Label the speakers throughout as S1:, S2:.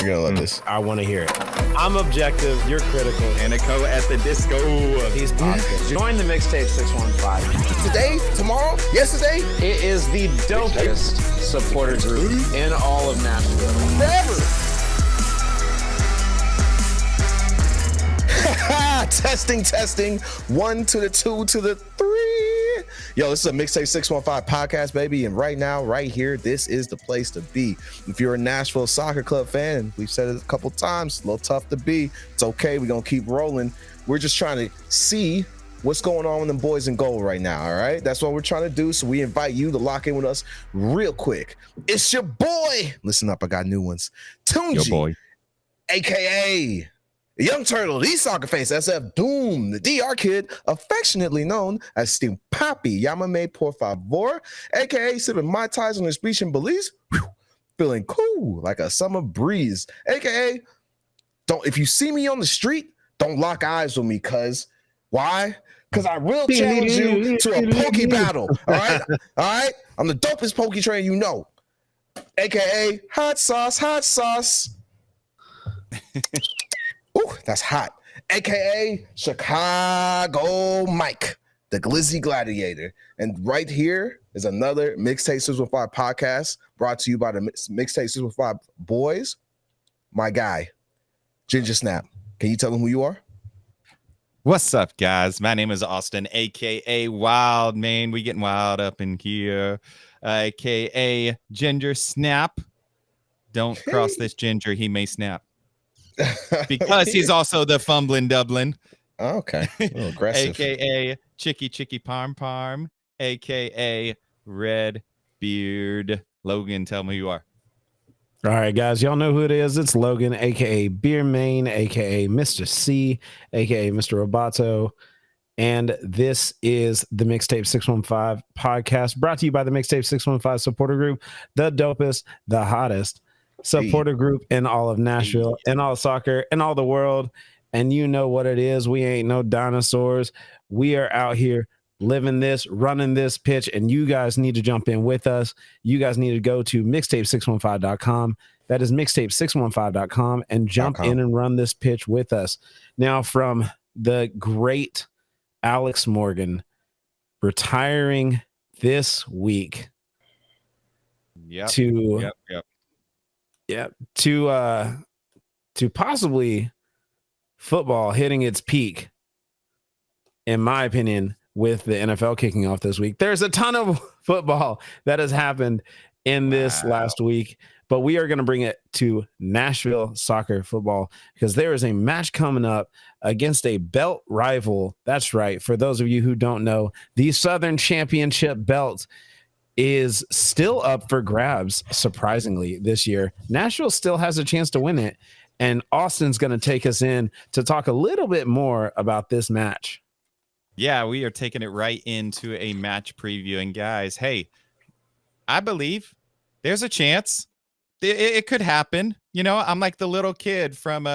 S1: gonna love this.
S2: I want to hear it. I'm objective. You're critical.
S3: Anico at the disco.
S2: He's positive. Join the Mixtape 615.
S1: Today, tomorrow, yesterday,
S2: It is the dopest supporter group in all of Nashville.
S1: forever. Testing. 1 to the 2 to the 3. Yo, this is a Mixtape 615 podcast, baby. And right now, right here, this is the place to be. If you're a Nashville Soccer Club fan, we've said it a couple times, a little tough to be. It's okay. We're going to keep rolling. We're just trying to see what's going on with them boys in goal right now, all right? That's what we're trying to do. So we invite you to lock in with us real quick. It's your boy. Listen up, I got new ones. Tunji,
S3: Your boy.
S1: a.k.a. Young Turtle, the Soccer Face, SF Doom, the DR Kid, affectionately known as Steve Papi, Yamame Por Favor, a.k.a. sipping Mai Tais on his beach in Belize, feeling cool like a summer breeze, a.k.a. if you see me on the street, don't lock eyes with me, cuz. Why? Because I will challenge you to a pokey battle, all right? All right? I'm the dopest pokey trainer you know, a.k.a. Hot Sauce. Ooh, that's hot. AKA Chicago Mike, the Glizzy Gladiator. And right here is another Mixtape 615 podcast brought to you by the Mixtape 615 boys. My guy, Ginger Snap. Can you tell them who you are?
S3: What's up, guys? My name is Austin, aka Wild Man. We getting wild up in here, aka Ginger Snap. Don't cross this ginger; he may snap. Because he's also the fumbling Dublin.
S1: Oh, okay. A little aggressive.
S3: AKA Chicky Parm Parm, AKA Red Beard. Logan, tell me who you are.
S2: All right, guys, y'all know who it is. It's Logan, aka Beer Main, aka Mr. C, aka Mr. Roboto. And this is the Mixtape 615 podcast brought to you by the Mixtape 615 supporter group, the dopest, the hottest supporter group in all of Nashville, in all soccer, in all the world. And you know what it is. We ain't no dinosaurs. We are out here living this, running this pitch, and you guys need to jump in with us. You guys need to go to mixtape615.com. That is mixtape615.com and jump in and run this pitch with us. Now, from the great Alex Morgan retiring this week to possibly football hitting its peak, in my opinion, with the NFL kicking off this week. There's a ton of football that has happened in this last week, but we are going to bring it to Nashville soccer football because there is a match coming up against a belt rival. That's right. For those of you who don't know, the Southern Championship belt is still up for grabs, surprisingly, this year. Nashville still has a chance to win it, and Austin's going to take us in to talk a little bit more about this match.
S3: Yeah, we are taking it right into a match preview. And guys, hey, I believe there's a chance. It could happen. You know, I'm like the little kid from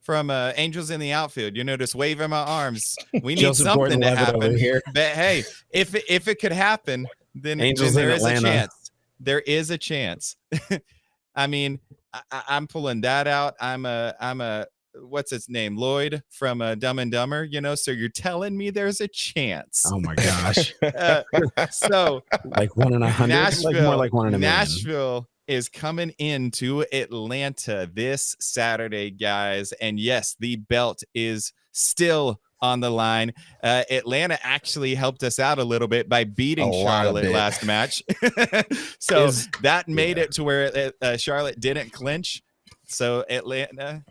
S3: Angels in the Outfield, you know, just waving my arms. We need something to happen here. But hey, if it could happen, then there is a chance. There is a chance. I mean, I'm pulling that out. I'm a what's its name? Lloyd from Dumb and Dumber, you know, so you're telling me there's a chance.
S2: Oh my gosh.
S3: So
S2: like 1 in 100,
S3: Nashville,
S2: like more like 1 in a million.
S3: Nashville is coming into Atlanta this Saturday, guys. And yes, the belt is still on the line. Atlanta actually helped us out a little bit by beating Charlotte last match. So that made it to where Charlotte didn't clinch. So Atlanta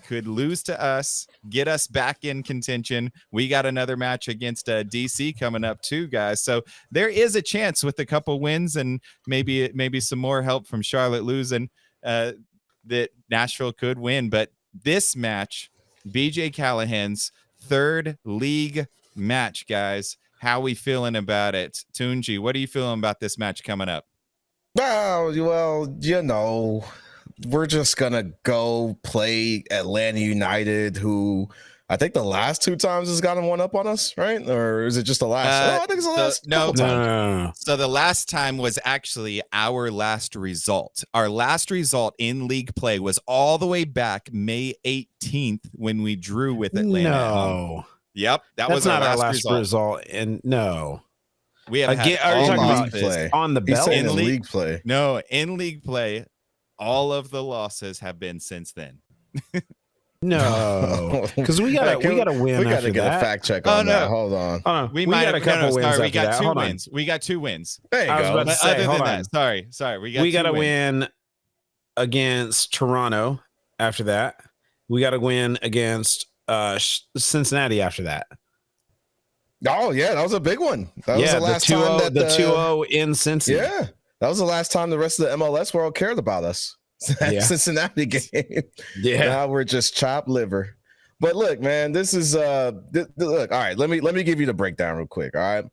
S3: could lose to us, get us back in contention. We got another match against DC coming up too, guys. So there is a chance with a couple wins and maybe some more help from Charlotte losing that Nashville could win. But this match, BJ Callahan's third league match, guys. How we feeling about it? Tunji, what are you feeling about this match coming up?
S1: Oh, well, you know, we're just going to go play Atlanta United, who I think the last 2 times has gotten one up on us, right? Or is it just the last? I think it's the last couple times.
S2: No.
S3: So the last time was actually our last result. Our last result in league play was all the way back May 18th when we drew with Atlanta.
S2: No.
S3: Yep,
S2: That's
S3: was
S2: not
S3: our last
S2: result. And no.
S3: We have
S2: Again,
S3: had
S2: are you
S3: all
S2: talking
S3: losses.
S2: about
S1: play
S2: on the
S1: He's
S2: belt?
S1: saying in league play.
S3: No, in league play, all of the losses have been since then.
S2: No, because we gotta win.
S1: We gotta
S2: after
S1: get
S2: that.
S1: a fact check on that. Hold on.
S3: We
S2: got
S3: might
S2: a couple wins.
S3: Sorry, we
S2: after
S3: got
S2: that.
S3: 2
S2: Hold on.
S3: wins. We got 2 wins.
S1: There you
S2: I was
S1: go.
S2: about to
S3: But
S2: say,
S3: other
S2: hold
S3: than
S2: on.
S3: that, sorry, we got.
S2: We got to
S3: 2 wins.
S2: win against Toronto. After that, we got to win against Cincinnati. After that,
S1: Oh yeah, that was a big one. That was the last time that
S2: the 2-0 in Cincy.
S1: Yeah, that was the last time the rest of the MLS world cared about us. That
S2: Yeah.
S1: Cincinnati game.
S2: Yeah.
S1: Now we're just chopped liver. But look, man, this is look. All right, let me give you the breakdown real quick. All right,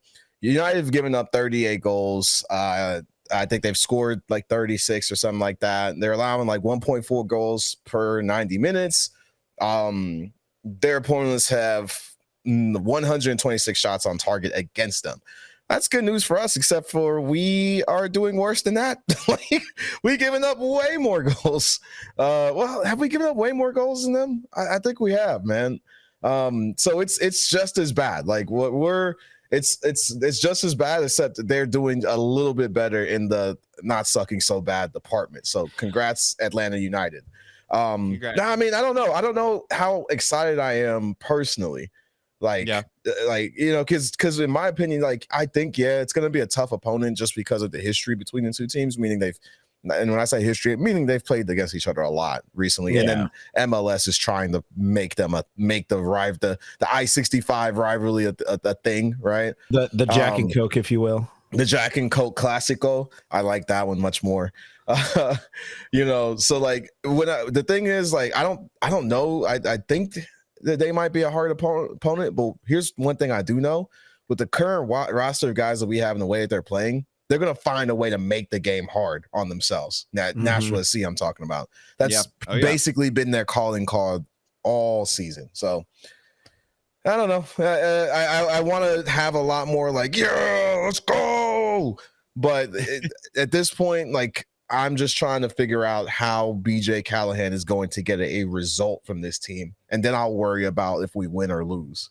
S1: United have given up 38 goals. I think they've scored like 36 or something like that. They're allowing like 1.4 goals per 90 minutes. Their opponents have 126 shots on target against them. That's good news for us, except for we are doing worse than that. Like, we giving up way more goals. Well, have we given up way more goals than them? I think we have, man. So it's just as bad. Like it's just as bad, except that they're doing a little bit better in the not sucking so bad department. So congrats, Atlanta United.
S3: Congrats.
S1: I mean, I don't know how excited I am personally. Like, you know, because in my opinion, like, I think, it's going to be a tough opponent just because of the history between the two teams, meaning and when I say history, meaning they've played against each other a lot recently. And then MLS is trying to make the I-65 rivalry a thing, right?
S2: The Jack and Coke, if you will.
S1: The Jack and Coke Classico. I like that one much more. You know, so like the thing is, like, I don't know. I think that they might be a hard opponent, but here's one thing I do know: with the current roster of guys that we have and the way that they're playing, they're going to find a way to make the game hard on themselves. Nashville SC, I'm talking about. That's basically been their calling card all season. So I don't know. I want to have a lot more like, let's go. But at this point, like, I'm just trying to figure out how BJ Callahan is going to get a result from this team. And then I'll worry about if we win or lose.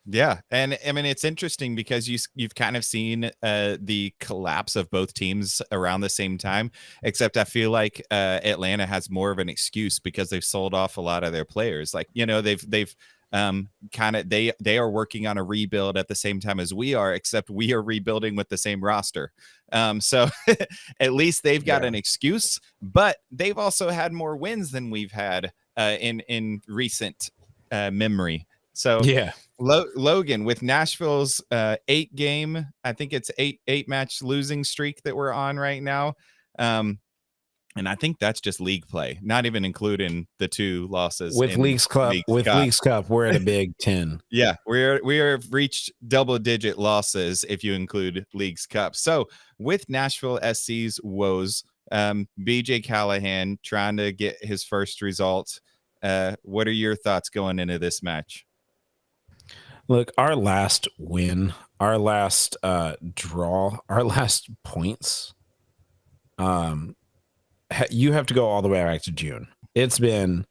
S3: Yeah. And I mean, it's interesting because you've kind of seen the collapse of both teams around the same time, except I feel like Atlanta has more of an excuse because they've sold off a lot of their players. Like, you know, they've kind of they are working on a rebuild at the same time as we are, except we are rebuilding with the same roster. So at least they've got an excuse, but they've also had more wins than we've had in recent memory. So Logan, with Nashville's 8-game, I think it's eight match losing streak that we're on right now. And I think that's just league play, not even including the 2 losses
S2: with Leagues Cup. Leagues Cup, we're at a big 10.
S3: Yeah, we have reached double-digit losses if you include Leagues Cup. So with Nashville SC's woes, BJ Callahan trying to get his first result. What are your thoughts going into this match?
S2: Look, our last win, our last draw, our last points. You have to go all the way back to June. It's coming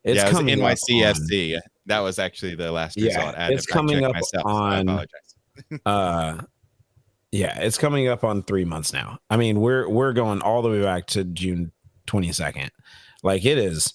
S3: NYC SC. That was actually the last result.
S2: It's coming up
S3: myself,
S2: on.
S3: So I apologize.
S2: It's coming up on 3 months now. I mean, we're going all the way back to June 22nd. Like, it is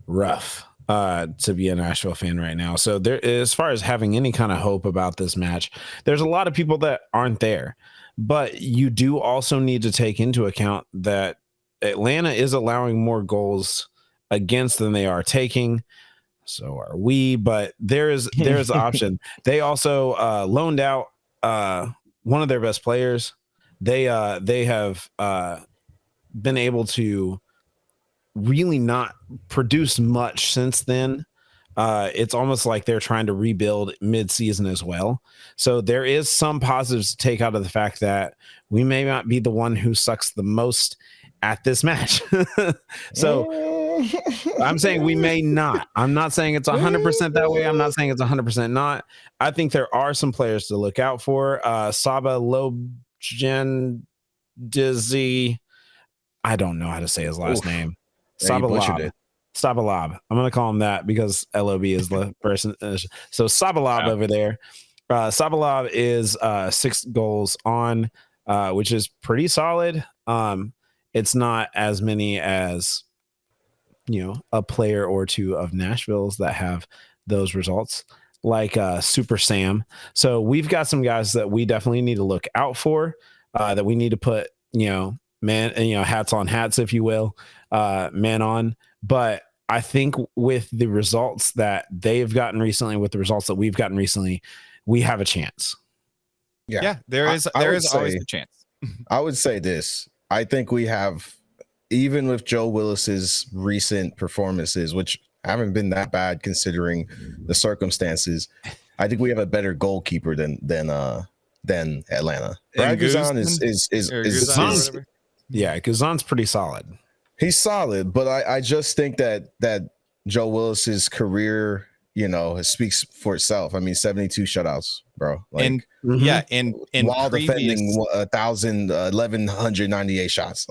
S2: rough to be a Nashville fan right now. So there, as far as having any kind of hope about this match, there's a lot of people that aren't there. But you do also need to take into account that Atlanta is allowing more goals against than they are taking. So are we, but there's the option. They also loaned out one of their best players. They have been able to really not produce much since then. It's almost like they're trying to rebuild mid-season as well. So there is some positives to take out of the fact that we may not be the one who sucks the most at this match. So I'm saying we may not. I'm not saying it's 100% that way. I'm not saying it's 100% not. I think there are some players to look out for. Saba Lobgen Dizzy. I don't know how to say his last name.
S1: Yeah, you butchered it.
S2: Sabalab. I'm going to call him that because LOB is the person. So Sabalab over there. Sabalab is 6 goals on, which is pretty solid. It's not as many as, a player or two of Nashville's that have those results, like Super Sam. So we've got some guys that we definitely need to look out for, that we need to put, hats on hats, if you will, man on. But I think with the results that they've gotten recently, with the results that we've gotten recently, we have a chance.
S3: Yeah, there is always a chance.
S1: I would say this. I think we have, even with Joe Willis's recent performances, which haven't been that bad considering the circumstances, I think we have a better goalkeeper than Atlanta. Brad Guzan is
S2: yeah, Guzan's pretty solid.
S1: He's solid, but I just think that Joe Willis's career, speaks for itself. I mean, 72 shutouts, bro.
S3: And
S1: while defending 1,198 shots,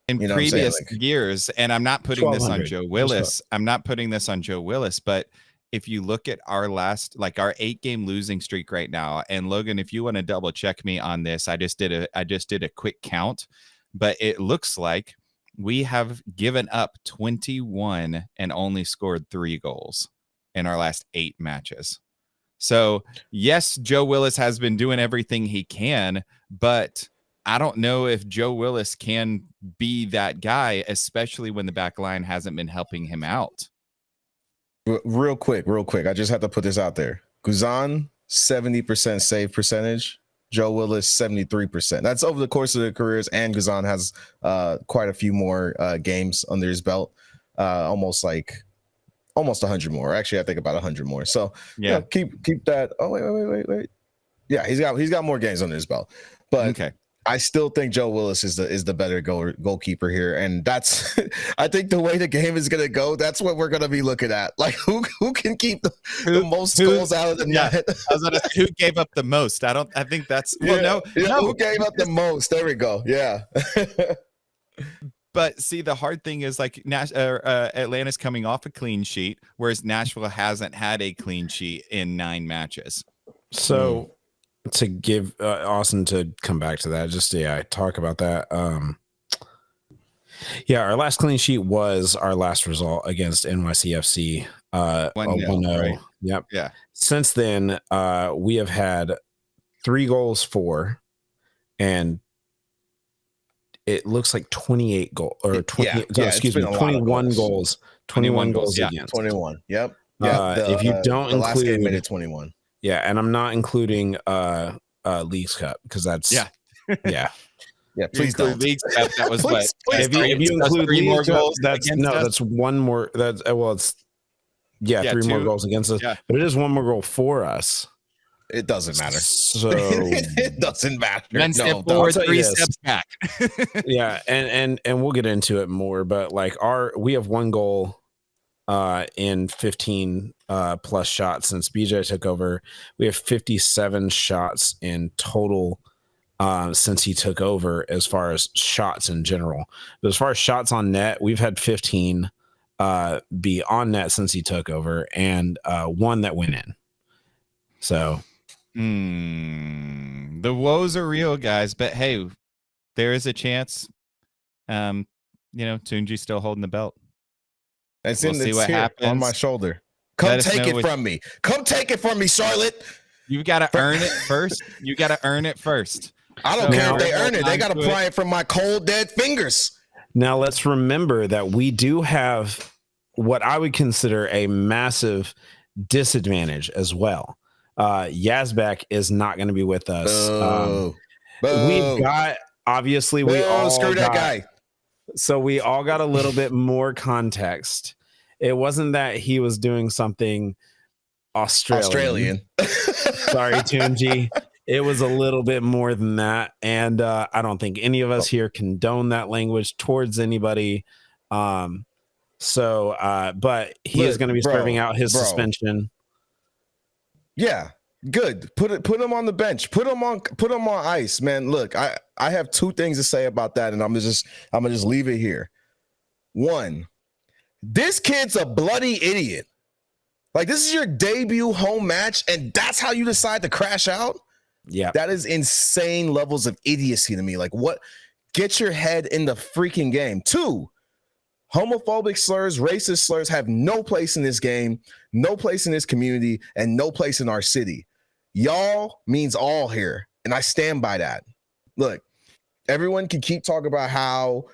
S3: in previous years. And I'm not putting this on Joe Willis. I'm not putting this on Joe Willis, but if you look at our last, our 8-game losing streak right now, and Logan, if you want to double check me on this, I just did a quick count, but it looks like we have given up 21 and only scored 3 goals in our last 8 matches. So yes, Joe Willis has been doing everything he can, but I don't know if Joe Willis can be that guy, especially when the back line hasn't been helping him out.
S1: Real quick. I just have to put this out there. Guzan, 70% save percentage. Joe Willis, 73%. That's over the course of their careers, and Guzan has quite a few more games under his belt. Almost 100 more. Actually, I think about 100 more. So yeah, keep that. Oh wait. Yeah, he's got more games under his belt. But okay, I still think Joe Willis is the better goalkeeper here, and that's I think the way the game is gonna go, that's what we're gonna be looking at. Like who can keep the most goals out of the net?
S3: I was gonna say, who gave up the most? I think that's no.
S1: Who gave up the most? There we go. Yeah.
S3: But see, the hard thing is Atlanta's coming off a clean sheet, whereas Nashville hasn't had a clean sheet in 9 matches.
S2: So to give Austin to come back to that, just talk about that. Our last clean sheet was our last result against NYCFC. 1-0. Right? Yep.
S3: Yeah.
S2: Since then, we have had 3 goals for, and it looks like 28 goals or 20. Excuse me, 21 goals. 21 goals against.
S1: 21. Yep.
S2: If you don't
S1: the
S2: include,
S1: last game made it 21.
S2: Yeah, and I'm not including Leagues Cup because that's
S1: Yeah,
S3: please don't. Leagues Cup, that was what?
S2: If you include 3 more goals, that's one more. That's it's 3 more goals against us. Yeah. But it is 1 more goal for us.
S1: It doesn't matter.
S2: So
S1: it doesn't matter.
S3: 1 step forward, 3 steps back.
S2: Yeah, and we'll get into it more, but we have 1 goal in 15 plus shots since BJ took over. We have 57 shots in total since he took over, as far as shots in general. But as far as shots on net, we've had 15 be on net since he took over, and 1 that went in. So
S3: the woes are real, guys, but hey, there is a chance. Tunji's still holding the belt.
S1: We'll see what happens on my shoulder. Come take it from me. Come take it from me, Charlotte.
S3: You've got to earn it first. You got to earn it first.
S1: I don't care if they earn it. They got to pry it from my cold, dead fingers.
S2: Now, let's remember that we do have what I would consider a massive disadvantage as well. Yazbek is not going to be with us. We've got, obviously, we all
S1: screw that guy.
S2: So we all got a little bit more context. It wasn't that he was doing something Australian. Sorry, Tunji. It was a little bit more than that. And I don't think any of us here condone that language towards anybody. So, but he is going to be serving out his suspension.
S1: Yeah, good. Put him on the bench. Put him on ice, man. Look, I have two things to say about that, and I'm gonna just leave it here. One, this kid's a bloody idiot. Like, this is your debut home match, and that's how you decide to crash out?
S2: Yeah.
S1: That is insane levels of idiocy to me. Like, what? Get your head in the freaking game. Two, homophobic slurs, racist slurs have no place in this game, no place in this community, and no place in our city. Y'all means all here, and I stand by that. Look, everyone can keep talking about how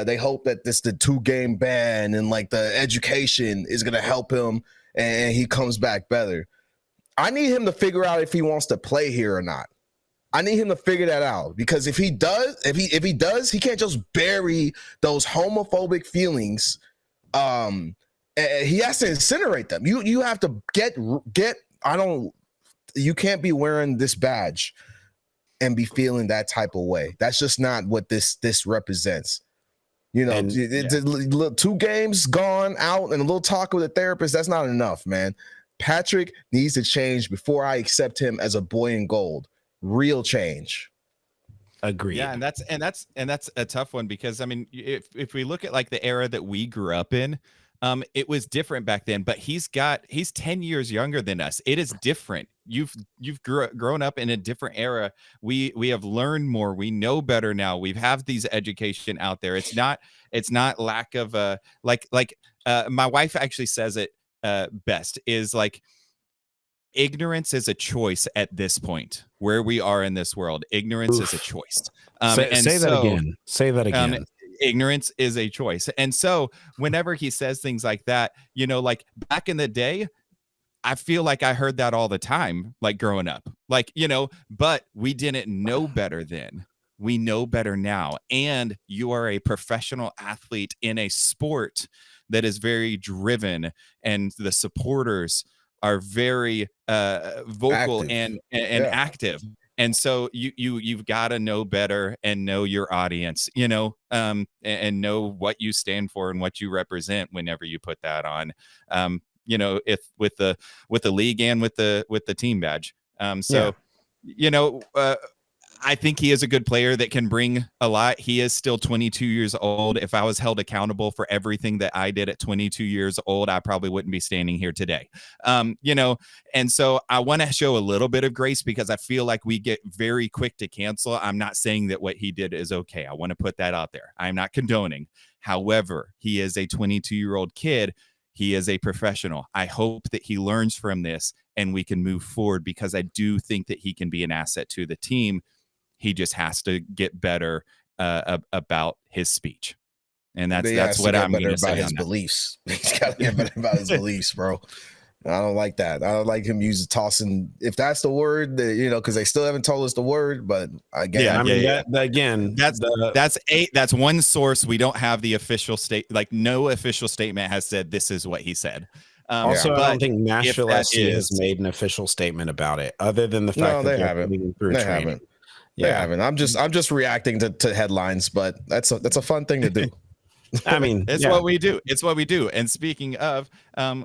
S1: they hope that the 2-game ban and like the education is going to help him and he comes back better. I need him to figure out if he wants to play here or not. I need him to figure that out, because if he does, he can't just bury those homophobic feelings. He has to incinerate them. You have to you can't be wearing this badge and be feeling that type of way. That's just not what this represents. You know, 2 games gone out and a little talk with a therapist, that's not enough, man. Patrick needs to change before I accept him as a boy in gold. Real change.
S2: Agreed.
S3: Yeah, and that's a tough one, because I mean, if we look at like the era that we grew up in, it was different back then, but he's 10 years younger than us. It is different. You've grown up in a different era. We have learned more. We know better now. We have these education out there. It's not lack of my wife actually says it best, is like, ignorance is a choice at this point where we are in this world. Ignorance is a choice.
S2: Say that again. Say that again.
S3: Ignorance is a choice. And so whenever he says things like that, you know, like back in the day, I feel like I heard that all the time, like growing up, like, you know, but we didn't know better then. We know better now. And you are a professional athlete in a sport that is very driven, and the supporters are very vocal and active. And so you've got to know better and know your audience, you know, and know what you stand for and what you represent whenever you put that on, you know, if with the league and with the team badge. You know, I think he is a good player that can bring a lot. He is still 22 years old. If I was held accountable for everything that I did at 22 years old, I probably wouldn't be standing here today. You know, and so I want to show a little bit of grace, because I feel like we get very quick to cancel. I'm not saying that what he did is okay. I want to put that out there. I'm not condoning. However, he is a 22-year-old kid. He is a professional. I hope that he learns from this and we can move forward, because I do think that he can be an asset to the team. He just has to get better about his speech, and that's what I'm going to say.
S1: His beliefs. He's got to get better about his beliefs, bro. I don't like that. I don't like him tossing. If that's the word, you know, because they still haven't told us the word. But again,
S3: that's one source. We don't have the official no official statement has said this is what he said.
S2: Also, I don't think Nashville SC has made an official statement about it, other than the fact that
S1: they haven't. They haven't. I'm just reacting to headlines, but that's a fun thing to do.
S2: I mean,
S3: it's what we do. It's what we do. And speaking of,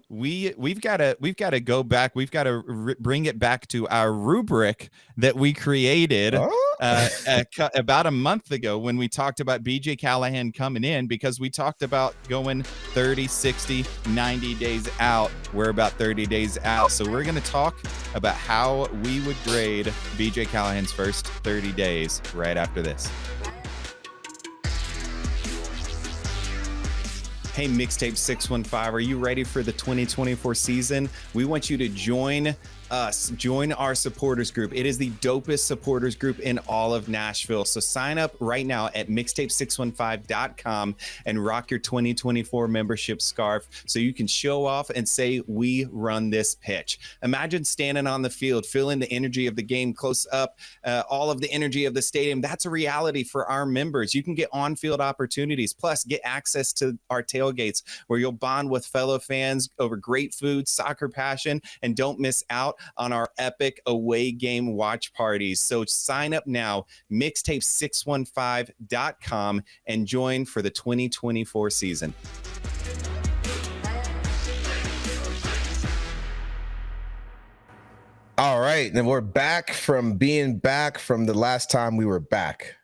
S3: we've got to go back. We've got to bring it back to our rubric that we created about a month ago when we talked about BJ Callahan coming in, because we talked about going 30, 60, 90 days out. We're about 30 days out. So we're going to talk about how we would grade BJ Callahan's first 30 days right after this. Hey, Mixtape 615, are you ready for the 2024 season? We want you to join us, join our supporters group. It is the dopest supporters group in all of Nashville. So sign up right now at mixtape615.com and rock your 2024 membership scarf so you can show off and say, we run this pitch. Imagine standing on the field, feeling the energy of the game close up, all of the energy of the stadium. That's a reality for our members. You can get on-field opportunities, plus get access to our tailgates where you'll bond with fellow fans over great food, soccer passion, and don't miss out on our epic away game watch parties. So sign up now, mixtape615.com, and join for the 2024 season.
S1: All right, and we're back from being back from the last time we were back.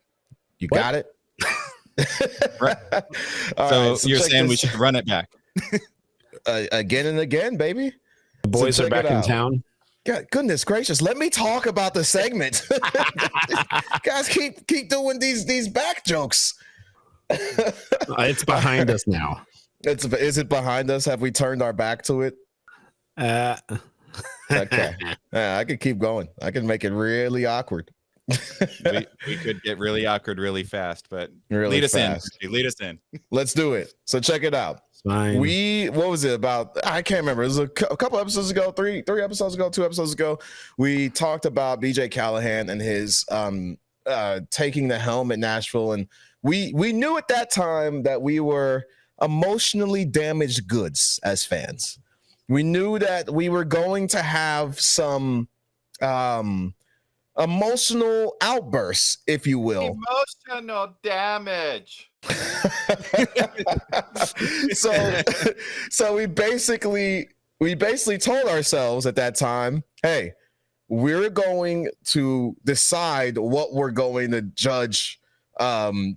S1: You got it?
S3: Right.
S1: All
S3: So you're saying we should run it back?
S1: Again and again, baby.
S2: The boys
S1: So
S2: are back in town.
S1: God, goodness gracious, let me talk about the segment. Guys, keep doing these back jokes.
S2: It's behind us now.
S1: Is it behind us? Have we turned our back to it? Okay. I could keep going. I can make it really awkward.
S3: we could get really awkward really fast, but
S1: Really
S3: lead us
S1: fast.
S3: in. Lead us in.
S1: Let's do it. So check it out.
S2: Fine.
S1: What was it about? I can't remember. It was a couple episodes ago, three episodes ago, 2 episodes ago. We talked about BJ Callahan and his taking the helm at Nashville, and we knew at that time that we were emotionally damaged goods as fans. We knew that we were going to have some emotional outbursts, if you will.
S3: Emotional damage.
S1: So we basically told ourselves at that time, hey, we're going to decide what we're going to judge Brian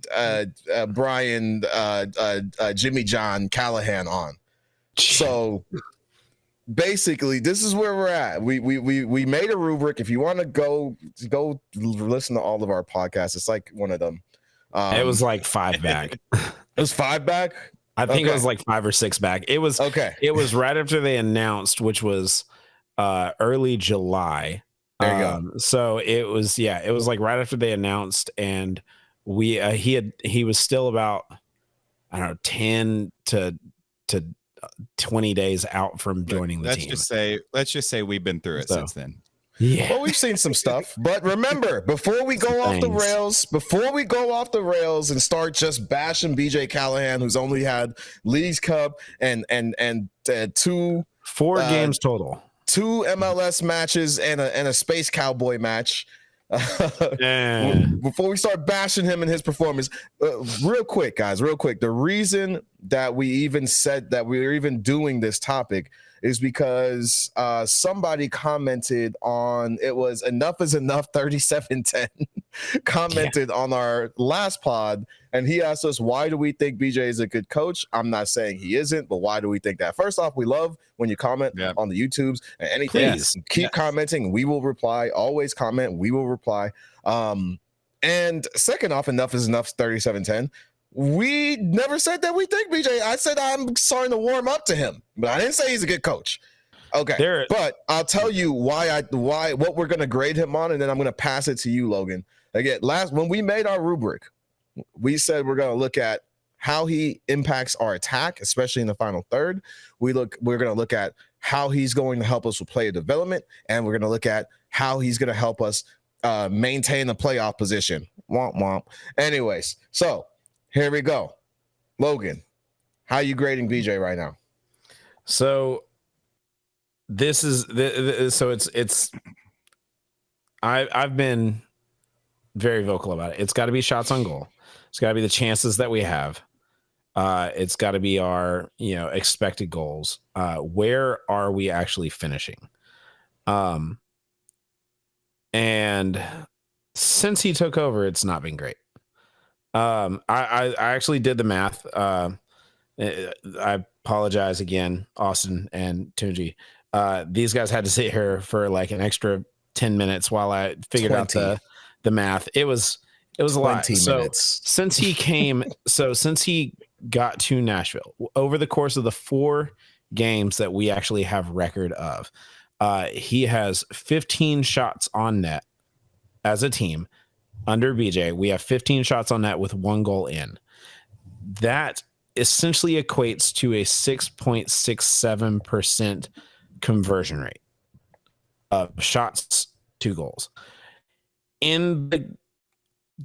S1: Jimmy John Callaghan on. So basically, this is where we're at. We made a rubric. If you want to go listen to all of our podcasts, it's like one of them.
S2: It was like 5 back.
S1: It was 5 back.
S2: I think it was like 5 or 6 back. It was
S1: okay.
S2: It was right after they announced, which was early July.
S1: There you go.
S2: So it was like right after they announced, and he was still about, I don't know, 10 to 20 days out from joining the team.
S3: Let's just say we've been through it since then.
S2: Yeah.
S1: Well, we've seen some stuff, but remember, before we go off the rails and start just bashing BJ Callahan, who's only had Leagues Cup and
S2: 4 games total,
S1: 2 MLS matches and a Space Cowboy match. Before we start bashing him and his performance, real quick, the reason that we even said that we were even doing this topic is because somebody commented on, it was Enough is Enough 3710 commented on our last pod, and he asked us, why do we think BJ is a good coach? I'm not saying he isn't, but why do we think that? First off, we love when you comment on the YouTubes and anything.
S2: Please.
S1: Keep commenting. We will reply. Always comment. We will reply. And second off, Enough is Enough 3710. We never said that we think BJ. I said I'm starting to warm up to him, but I didn't say he's a good coach. Okay, but I'll tell you what we're going to grade him on, and then I'm going to pass it to you, Logan. Again, when we made our rubric, we said we're going to look at how he impacts our attack, especially in the final third. We're going to look at how he's going to help us with player development, and we're going to look at how he's going to help us maintain the playoff position. Womp womp. Anyways, so here we go. Logan, how are you grading BJ right now?
S2: So this is I've been very vocal about it. It's got to be shots on goal. It's got to be the chances that we have. It's got to be our, expected goals. Where are we actually finishing? And since he took over, it's not been great. I actually did the math. I apologize again, Austin and Tunji. These guys had to sit here for like an extra 10 minutes while I figured out the math. It was a lot. So since he got to Nashville, over the course of the 4 games that we actually have record of, he has 15 shots on net as a team. Under BJ, we have 15 shots on net with 1 goal in. That essentially equates to a 6.67% conversion rate of shots to goals. In the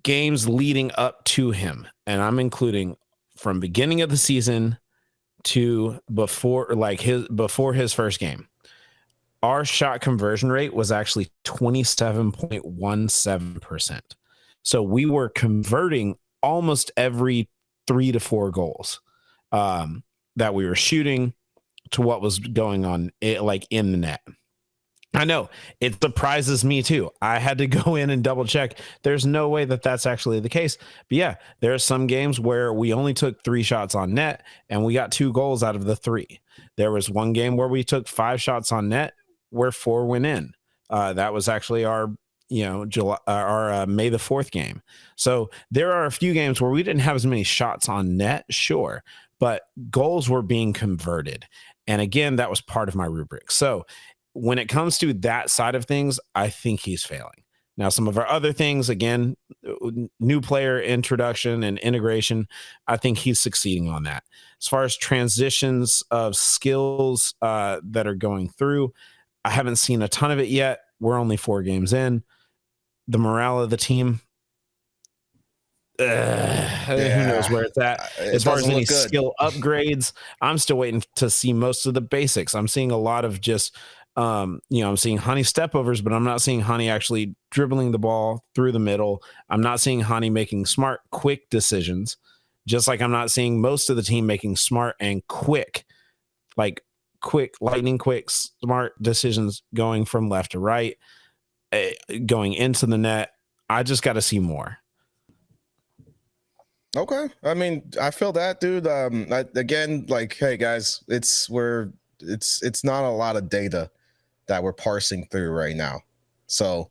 S2: games leading up to him, and I'm including from beginning of the season to before his first game, our shot conversion rate was actually 27.17%. So we were converting almost every 3 to 4 goals that we were shooting to what was going on in the net. I know it surprises me too. I had to go in and double check. There's no way that that's actually the case. But yeah, there are some games where we only took 3 shots on net and we got 2 goals out of the 3. There was one game where we took 5 shots on net where 4 went in. That was actually our May the 4th game. So there are a few games where we didn't have as many shots on net, sure, but goals were being converted. And again, that was part of my rubric. So when it comes to that side of things, I think he's failing. Now, some of our other things, again, new player introduction and integration, I think he's succeeding on that. As far as transitions of skills that are going through, I haven't seen a ton of it yet. We're only 4 games in. The morale of the team, who knows where it's at. As far as any skill upgrades, I'm still waiting to see most of the basics. I'm seeing a lot of just I'm seeing Hani stepovers, but I'm not seeing Hani actually dribbling the ball through the middle. I'm not seeing Hani making smart, quick decisions, just like I'm not seeing most of the team making smart and quick, lightning quick, smart decisions going from left to right, going into the net. I just got to see more.
S1: Okay. I mean, I feel that, dude. Again, hey guys, it's not a lot of data that we're parsing through right now. So,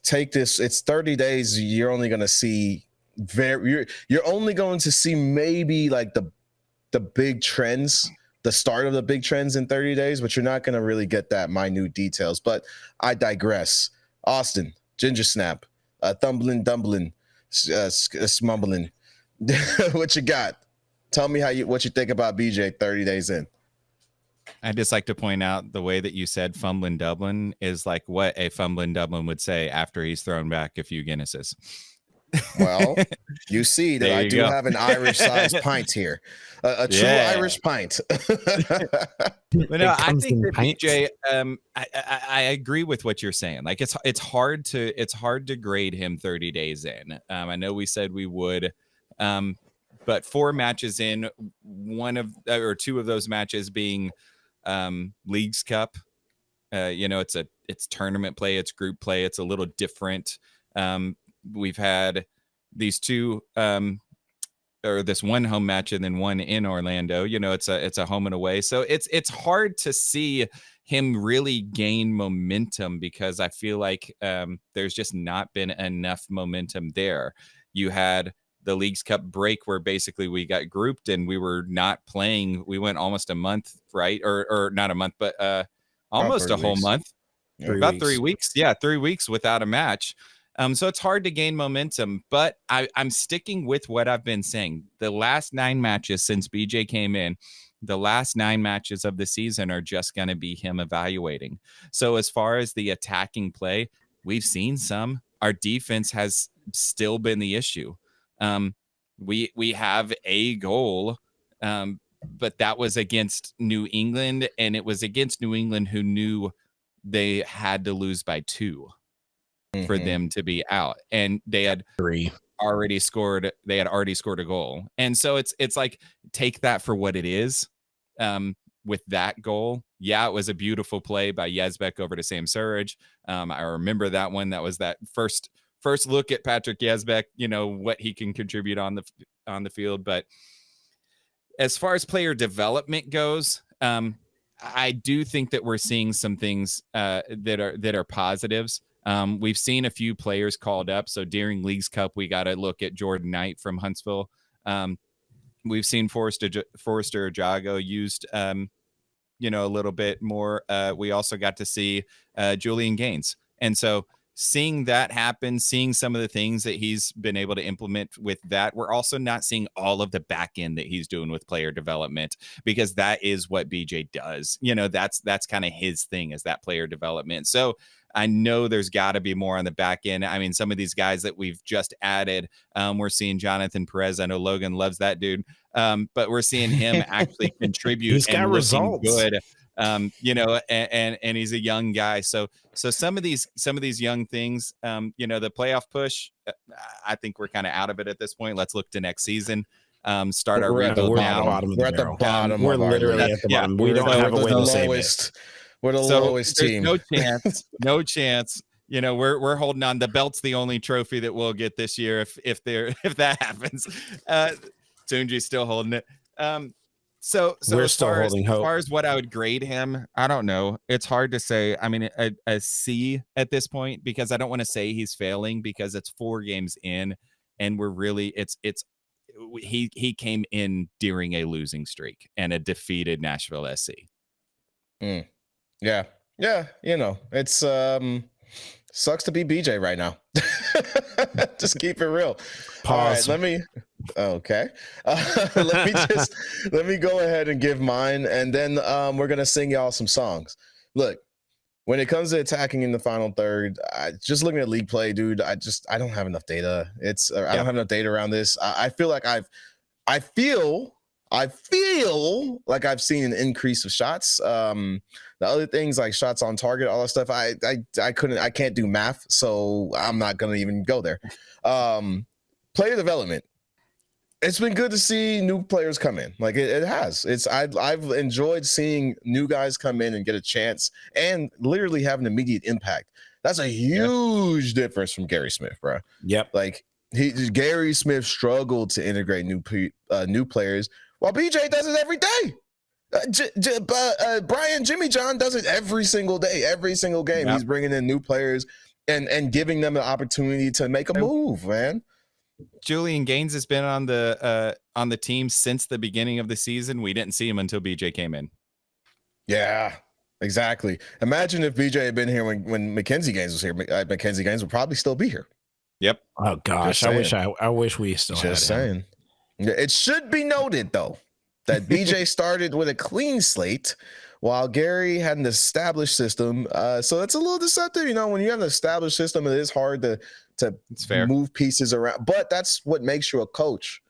S1: take this, it's 30 days. You're only going to see you're only going to see maybe like the big trends, the start of the big trends in 30 days, but you're not going to really get that minute details. But I digress. Austin, Ginger Snap, Thumbling, Dumbling, Smumbling. What you got? Tell me what you think about BJ 30 days in.
S3: I'd just like to point out the way that you said fumbling Dublin is like what a fumbling Dublin would say after he's thrown back a few Guinnesses.
S1: Well, you see that I do have an Irish-sized pint here, a true Irish pint.
S3: But no, I think that BJ, I agree with what you're saying. Like it's hard to grade him 30 days in. I know we said we would, but 4 matches in, 2 of those matches being Leagues Cup. It's tournament play, it's group play, it's a little different. We've had these 2 or this one home match and then one in Orlando. It's a home and away. So it's hard to see him really gain momentum because I feel like there's just not been enough momentum there. You had the Leagues Cup break where basically we got grouped and we were not playing. We went almost a month, right? Or not a month, but almost a whole month. About 3 weeks. Yeah, 3 weeks without a match. So it's hard to gain momentum, but I'm sticking with what I've been saying. The last 9 matches since BJ came in, the last 9 matches of the season are just going to be him evaluating. So as far as the attacking play, we've seen some. Our defense has still been the issue. We have a goal, but that was against New England, and it was against New England who knew they had to lose by 2 for them to be out, and they had already scored a goal. And so it's like, take that for what it is. With that goal, it was a beautiful play by Yazbek over to Sam Surridge. I remember that one. That was that first look at Patrick Yazbek, what he can contribute on the field. But as far as player development goes, I do think that we're seeing some things that are positives. We've seen a few players called up. So during Leagues Cup, we got to look at Jordan Knight from Huntsville. We've seen Forrester Jago used, a little bit more. We also got to see Julian Gaines. And so seeing that happen, seeing some of the things that he's been able to implement with that, we're also not seeing all of the back end that he's doing with player development, because that is what BJ does. That's kind of his thing, is that player development. So I know there's got to be more on the back end. I mean, some of these guys that we've just added, we're seeing Jonathan Perez. I know Logan loves that dude, but we're seeing him actually contribute.
S2: He's got results.
S3: Good. And he's a young guy. So some of these young things, the playoff push, I think we're kind of out of it at this point. Let's look to next season. Start our rebuild now.
S1: We're at the bottom.
S2: We're literally at the bottom. We don't have a way to save it.
S1: We're the
S3: So
S1: lowest
S3: there's
S1: team.
S3: no chance. No chance. You know, we're holding on. The belt's the only trophy that we'll get this year if that happens. Tunji's still holding it. So
S2: We're
S3: as
S2: still
S3: far
S2: holding
S3: as
S2: hope.
S3: far as what I would grade him, I don't know. It's hard to say. I mean, a C at this point, because I don't want to say he's failing, because it's 4 games in, and we're really he came in during a losing streak and a defeated Nashville SC.
S1: Yeah. You know, it's sucks to be BJ right now. Just keep it real.
S2: Pause.
S1: All right, okay. Let me go ahead and give mine, and then we're gonna sing y'all some songs. Look, when it comes to attacking in the final third, just looking at league play, dude, I don't have enough data. I don't have enough data around this. I feel like I feel like I've seen an increase of shots. The other things like shots on target, all that stuff, I can't do math, so I'm not gonna even go there. Player development. It's been good to see new players come in. Like it has. I've enjoyed seeing new guys come in and get a chance and literally have an immediate impact. That's a huge difference from Gary Smith, bro.
S2: Yep.
S1: Like Gary Smith struggled to integrate new players, while BJ does it every day. Brian Jimmy John does it every single day, every single game. Yep. He's bringing in new players and giving them an opportunity to make a move, man.
S3: Julian Gaines has been on the team since the beginning of the season. We didn't see him until BJ came in.
S1: Yeah, exactly. Imagine if BJ had been here when Mackenzie Gaines was here. Mackenzie Gaines would probably still be here.
S3: Yep.
S2: Oh gosh, I wish we still had him. Just saying.
S1: It should be noted though that BJ started with a clean slate, while Gary had an established system. So it's a little deceptive, you know. When you have an established system, it is hard to move pieces around. But that's what makes you a coach.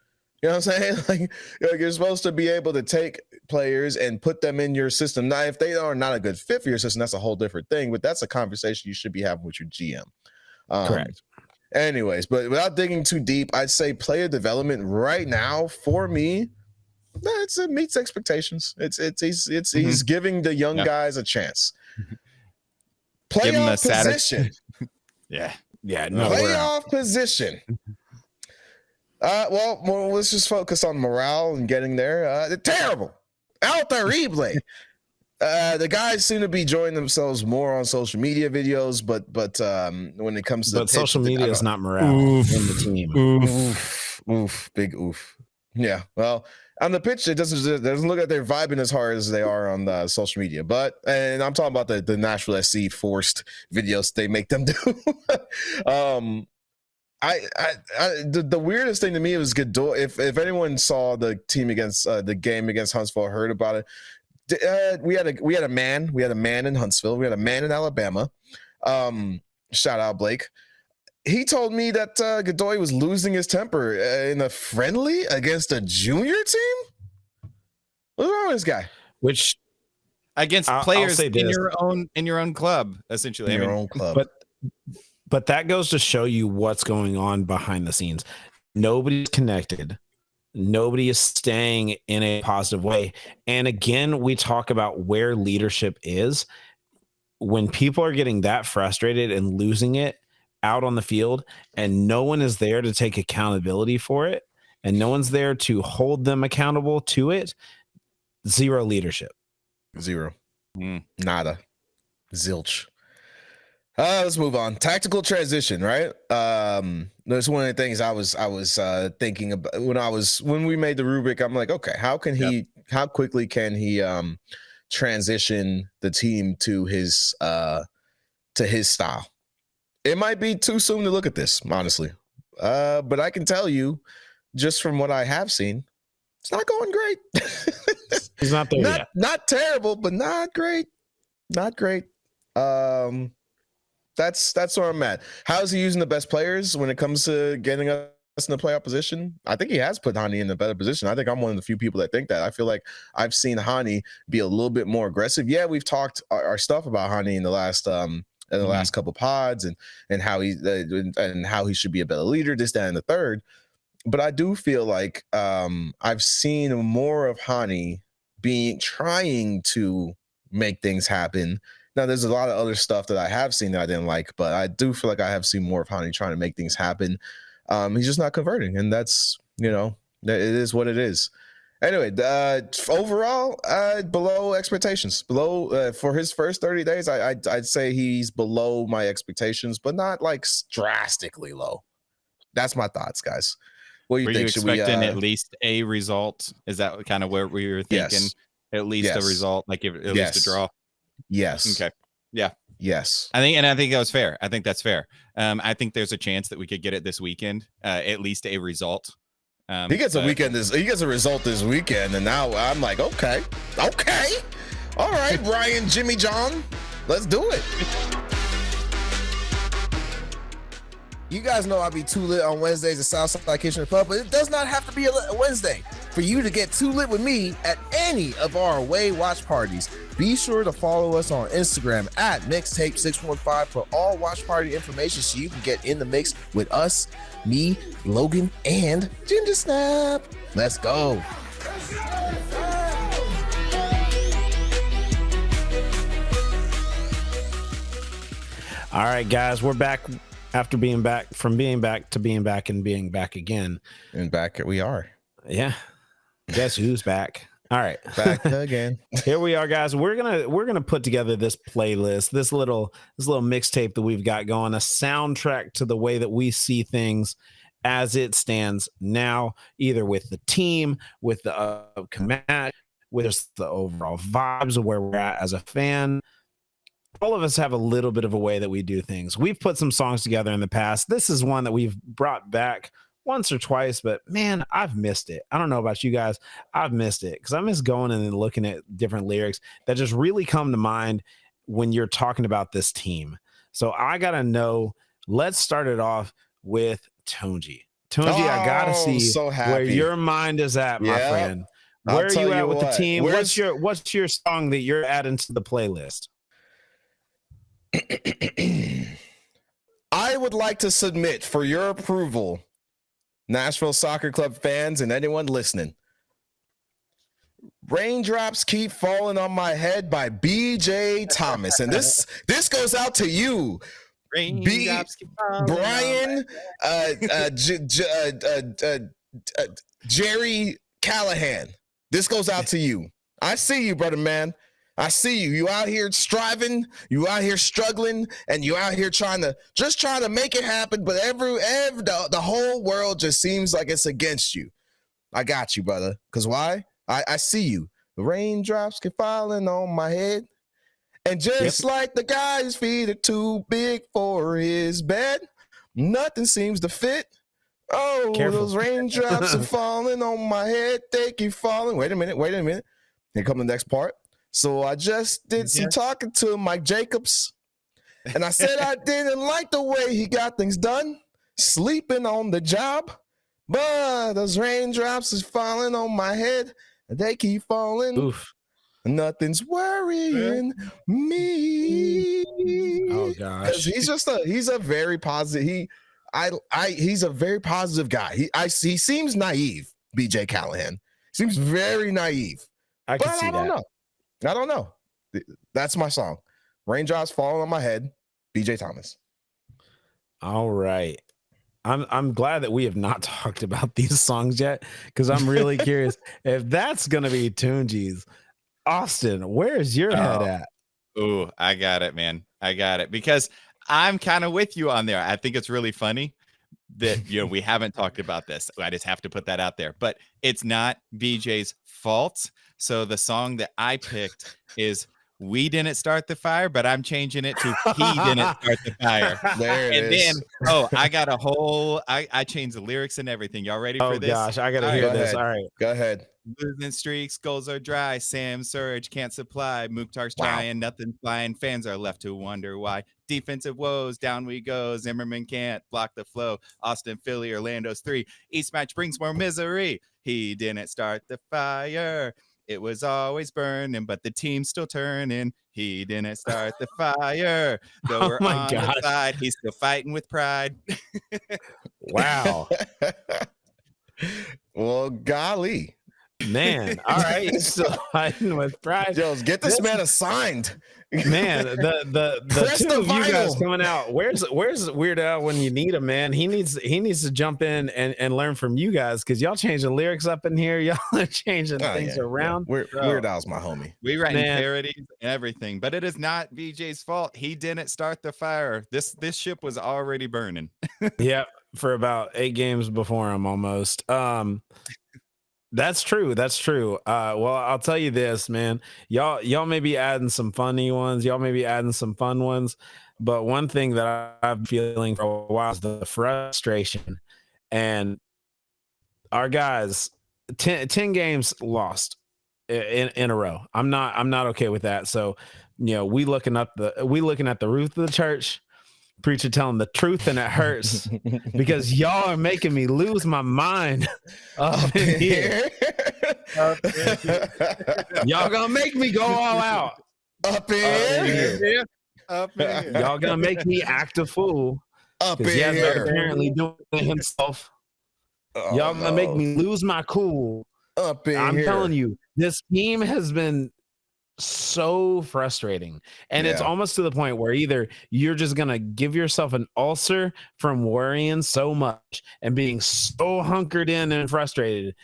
S1: You know what I'm saying? Like you're supposed to be able to take players and put them in your system. Now, if they are not a good fit for your system, that's a whole different thing. But that's a conversation you should be having with your GM.
S2: Correct.
S1: Anyways, but without digging too deep, I'd say player development right now for me, it meets expectations. He's giving the young guys a chance. Playoff position.
S3: Yeah.
S2: No,
S1: playoff position. Well, let's just focus on morale and getting there. They're terrible. Out terrible. The guys seem to be enjoying themselves more on social media videos, but when it comes to
S2: social media is not morale in the team.
S1: Big oof. Yeah. Well, on the pitch, it doesn't look like they're vibing as hard as they are on the social media. And I'm talking about the Nashville SC forced videos they make them do. The weirdest thing to me was Godoy. If anyone saw the team against the game against Huntsville, or heard about it, we had a man in Huntsville, we had a man in Alabama. Shout out Blake. He told me that Godoy was losing his temper in a friendly against a junior team. What's wrong with this guy?
S2: Which
S3: against players in your own club, essentially.
S1: In your own club.
S2: But that goes to show you what's going on behind the scenes. Nobody's connected. Nobody is staying in a positive way. And again, we talk about where leadership is. When people are getting that frustrated and losing it out on the field, and no one is there to take accountability for it, and no one's there to hold them accountable to it, zero leadership.
S1: Zero. Nada. Zilch. Let's move on. Tactical transition, right? That's one of the things I was thinking about when we made the rubric. I'm like, okay, how quickly can he transition the team to his style? It might be too soon to look at this, honestly. But I can tell you, just from what I have seen, it's not going great.
S2: He's not there yet.
S1: Not terrible, but not great. Not great. That's where I'm at. How is he using the best players when it comes to getting us in the playoff position? I think he has put Hani in a better position. I think I'm one of the few people that think that. I feel like I've seen Hani be a little bit more aggressive. Yeah, we've talked our stuff about Hani in the last last couple pods and how he should be a better leader, this, that, and the third. But I do feel like I've seen more of Hani trying to make things happen. Now, there's a lot of other stuff that I have seen that I didn't like, but I do feel like I have seen more of Hani trying to make things happen. He's just not converting, and that's, it is what it is. Anyway, overall, below expectations. Below for his first 30 days, I'd say he's below my expectations, but not like drastically low. That's my thoughts, guys. What do you
S3: Were
S1: think?
S3: you expecting at least a result? Is that kind of where we were thinking?
S1: Yes.
S3: At least a result, like at least a draw.
S1: Yes.
S3: Okay. Yeah.
S1: Yes.
S3: I think that was fair. I think that's fair. I think there's a chance that we could get it this weekend. At least a result.
S1: He gets a result this weekend, and now I'm like, okay, all right, Ryan, Jimmy John, let's do it. You guys know I'll be too lit on Wednesdays at Southside Kitchen and Pub, but it does not have to be a Wednesday for you to get too lit with me at any of our away watch parties. Be sure to follow us on Instagram at Mixtape615 for all watch party information so you can get in the mix with us, me, Logan, and Ginger Snap. Let's go.
S2: All right, guys, we're back after being back to being back and being back again.
S1: And back we are.
S2: Yeah. Guess who's back? All right.
S1: Back again.
S2: Here we are, guys. We're gonna put together this playlist, this little mixtape that we've got going, a soundtrack to the way that we see things as it stands now, either with the team, with the upcoming match, with just the overall vibes of where we're at as a fan. All of us have a little bit of a way that we do things. We've put some songs together in the past. This is one that we've brought back once or twice, but man, I've missed it. I don't know about you guys. I've missed it because I miss going and then looking at different lyrics that just really come to mind when you're talking about this team. So I got to know, let's start it off with Tunji. Tunji, I got to see where your mind is at, my friend. Where are you at with the team? What's your song that you're adding to the playlist?
S1: I would like to submit for your approval, Nashville Soccer Club fans and anyone listening, Raindrops Keep Falling on My Head by BJ Thomas. And this goes out to you, Brian, Jerry Callahan. This goes out to you. I see you, brother man. I see you. You out here striving, you out here struggling, and you out here trying to make it happen. But the whole world just seems like it's against you. I got you, brother. Because why? I see you. The raindrops keep falling on my head. And just like the guy's feet are too big for his bed, nothing seems to fit. Oh, careful. Those raindrops are falling on my head. They keep falling. Wait a minute. Here come the next part. So I just did some talking to Mike Jacobs, and I said I didn't like the way he got things done, sleeping on the job, but those raindrops is falling on my head, and they keep falling. Oof. Nothing's worrying me.
S2: Oh gosh,
S1: he's a very positive. He's a very positive guy. He seems naive. BJ Callahan seems very naive.
S2: I can see that.
S1: I don't know. That's my song. Raindrops Falling on My Head, BJ Thomas.
S2: All right. I'm glad that we have not talked about these songs yet because I'm really curious if that's going to be Tunji's. Austin, where's your head at?
S3: Oh, I got it, man. I got it because I'm kind of with you on there. I think it's really funny that, we haven't talked about this. I just have to put that out there, but it's not BJ's fault. So the song that I picked is We Didn't Start the Fire, but I'm changing it to He Didn't Start the Fire.
S1: There it is.
S3: Then, I got a whole, I changed the lyrics and everything. Y'all ready for this?
S2: Oh gosh, I got to hear this. All right.
S1: Go ahead.
S3: Losing streaks, goals are dry. Sam Surge can't supply. Mukhtar's trying, nothing flying. Fans are left to wonder why. Defensive woes, down we go. Zimmerman can't block the flow. Austin, Philly, Orlando's 3. Each match brings more misery. He didn't start the fire. It was always burning, but the team's still turning. He didn't start the fire. Though we're on the side, he's still fighting with pride.
S2: Wow.
S1: Well, golly.
S2: Man, all right, still fighting with pride.
S1: Jones, get this man assigned.
S2: Man, the
S1: Press
S2: two
S1: the
S2: of you guys
S1: vinyl.
S2: coming out. Where's Weird Al when you need him, man? He needs to jump in and learn from you guys, because y'all changing lyrics up in here. Y'all are changing things around.
S1: Weird Al's my homie.
S3: We writing parodies and everything, but it is not BJ's fault. He didn't start the fire. This ship was already burning.
S2: Yeah, for about 8 games before him almost. That's true. Well, I'll tell you this, man. Y'all may be adding some funny ones. Y'all may be adding some fun ones. But one thing that I've been feeling for a while is the frustration. And our guys, 10 games lost in a row. I'm not okay with that. So, we looking at the roof of the church. Preacher telling the truth, and it hurts because y'all are making me lose my mind up in here. Y'all gonna make me go all out
S1: up in here.
S2: Y'all gonna make me act a fool
S1: up in
S2: here.
S1: Apparently
S2: doing it himself. Y'all gonna make me lose my cool
S1: up in
S2: I'm
S1: here.
S2: telling you, this team has been so frustrating, and it's almost to the point where either you're just gonna give yourself an ulcer from worrying so much and being so hunkered in and frustrated,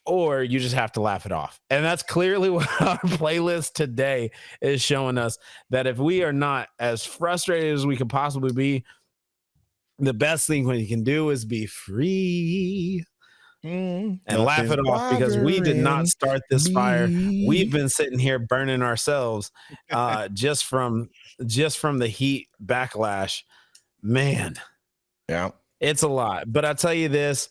S2: or you just have to laugh it off. And that's clearly what our playlist today is showing us, that if we are not as frustrated as we could possibly be, the best thing we can do is be free and laugh it off, because we did not start this fire. We've been sitting here burning ourselves just from the heat backlash. Man, it's a lot. But I tell you this,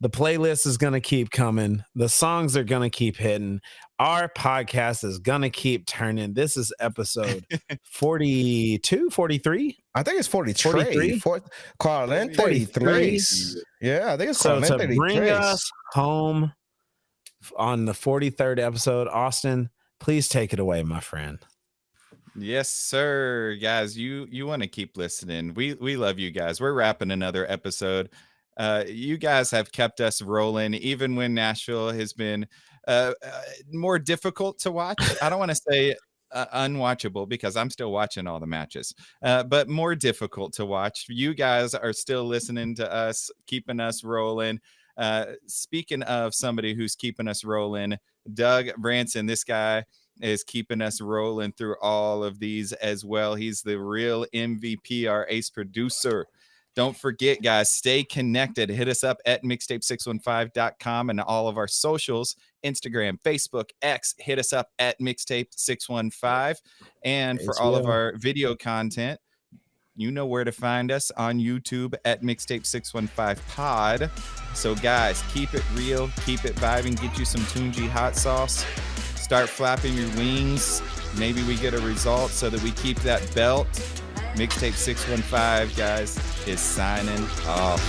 S2: the playlist is going to keep coming. The songs are going to keep hitting. Our podcast is going to keep turning. This is episode 42, 43.
S1: I think it's 43. Callaghan 33. Yeah, I think it's
S2: so
S1: Callaghan
S2: to
S1: 33.
S2: bring us home on the 43rd episode, Austin, please take it away, my friend.
S3: Yes, sir. Guys, you want to keep listening. We love you guys. We're wrapping another episode. You guys have kept us rolling, even when Nashville has been more difficult to watch. I don't want to say unwatchable, because I'm still watching all the matches, but more difficult to watch. You guys are still listening to us, keeping us rolling. Speaking of somebody who's keeping us rolling, Doug Branson, this guy is keeping us rolling through all of these as well. He's the real MVP, our ace producer. Don't forget, guys, stay connected. Hit us up at mixtape615.com and all of our socials, Instagram, Facebook, X. Hit us up at mixtape615. And for all of our video content, you know where to find us on YouTube at mixtape615pod. So, guys, keep it real, keep it vibing, get you some Tunji hot sauce. Start flapping your wings. Maybe we get a result so that we keep that belt. Mixtape 615, guys, is signing off.